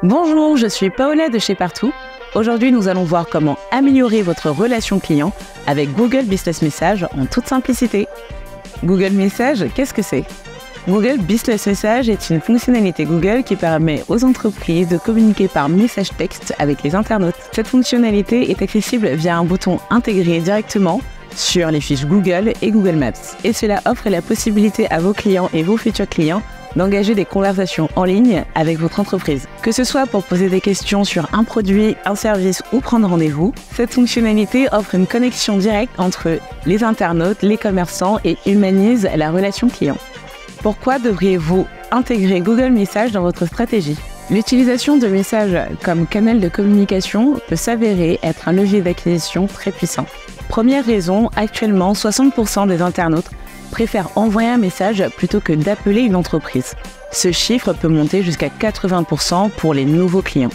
Bonjour, je suis Paola de chez Partout. Aujourd'hui, nous allons voir comment améliorer votre relation client avec Google Business Message en toute simplicité. Google Message, qu'est-ce que c'est? Google Business Message est une fonctionnalité Google qui permet aux entreprises de communiquer par message texte avec les internautes. Cette fonctionnalité est accessible via un bouton intégré directement sur les fiches Google et Google Maps. Et cela offre la possibilité à vos clients et vos futurs clients d'engager des conversations en ligne avec votre entreprise. Que ce soit pour poser des questions sur un produit, un service ou prendre rendez-vous, cette fonctionnalité offre une connexion directe entre les internautes, les commerçants et humanise la relation client. Pourquoi devriez-vous intégrer Google Message dans votre stratégie? L'utilisation de messages comme canal de communication peut s'avérer être un levier d'acquisition très puissant. Première raison, actuellement 60% des internautes préfèrent envoyer un message plutôt que d'appeler une entreprise. Ce chiffre peut monter jusqu'à 80% pour les nouveaux clients.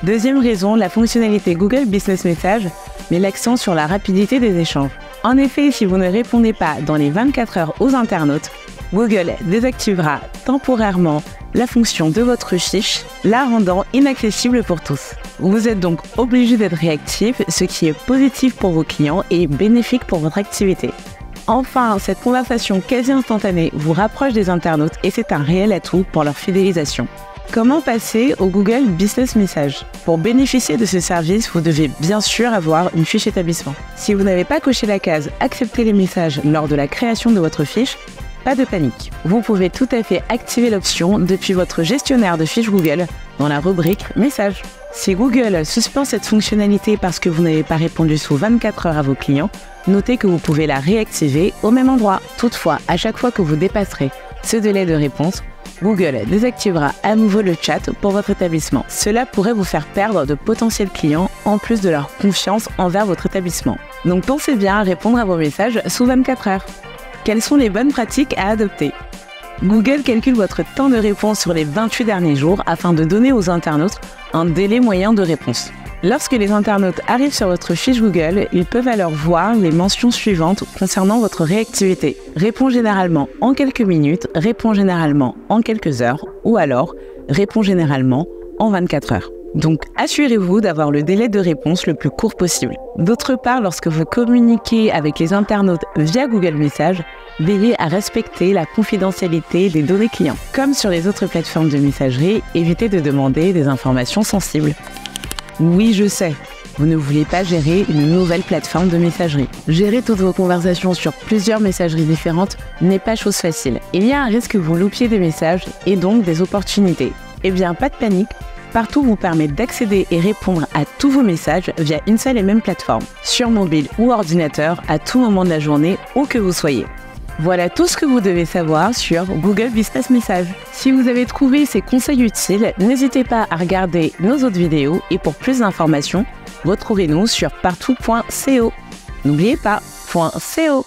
Deuxième raison, la fonctionnalité Google Business Message met l'accent sur la rapidité des échanges. En effet, si vous ne répondez pas dans les 24 heures aux internautes, Google désactivera temporairement la fonction de votre fiche, la rendant inaccessible pour tous. Vous êtes donc obligé d'être réactif, ce qui est positif pour vos clients et bénéfique pour votre activité. Enfin, cette conversation quasi instantanée vous rapproche des internautes et c'est un réel atout pour leur fidélisation. Comment passer au Google Business Message? Pour bénéficier de ce service, vous devez bien sûr avoir une fiche établissement. Si vous n'avez pas coché la case « Accepter les messages » lors de la création de votre fiche, pas de panique. Vous pouvez tout à fait activer l'option depuis votre gestionnaire de fiches Google dans la rubrique « Messages ». Si Google suspend cette fonctionnalité parce que vous n'avez pas répondu sous 24 heures à vos clients, notez que vous pouvez la réactiver au même endroit. Toutefois, à chaque fois que vous dépasserez ce délai de réponse, Google désactivera à nouveau le chat pour votre établissement. Cela pourrait vous faire perdre de potentiels clients en plus de leur confiance envers votre établissement. Donc pensez bien à répondre à vos messages sous 24 heures. Quelles sont les bonnes pratiques à adopter? Google calcule votre temps de réponse sur les 28 derniers jours afin de donner aux internautes un délai moyen de réponse. Lorsque les internautes arrivent sur votre fiche Google, ils peuvent alors voir les mentions suivantes concernant votre réactivité. Réponds généralement en quelques minutes, réponds généralement en quelques heures ou alors réponds généralement en 24 heures. Donc, assurez-vous d'avoir le délai de réponse le plus court possible. D'autre part, lorsque vous communiquez avec les internautes via Google Message, veillez à respecter la confidentialité des données clients. Comme sur les autres plateformes de messagerie, évitez de demander des informations sensibles. Oui, je sais, vous ne voulez pas gérer une nouvelle plateforme de messagerie. Gérer toutes vos conversations sur plusieurs messageries différentes n'est pas chose facile. Il y a un risque que vous loupiez des messages et donc des opportunités. Eh bien, pas de panique. Partout vous permet d'accéder et répondre à tous vos messages via une seule et même plateforme, sur mobile ou ordinateur, à tout moment de la journée, où que vous soyez. Voilà tout ce que vous devez savoir sur Google Business Message. Si vous avez trouvé ces conseils utiles, n'hésitez pas à regarder nos autres vidéos et pour plus d'informations, retrouvez-nous sur partout.co. N'oubliez pas, .co.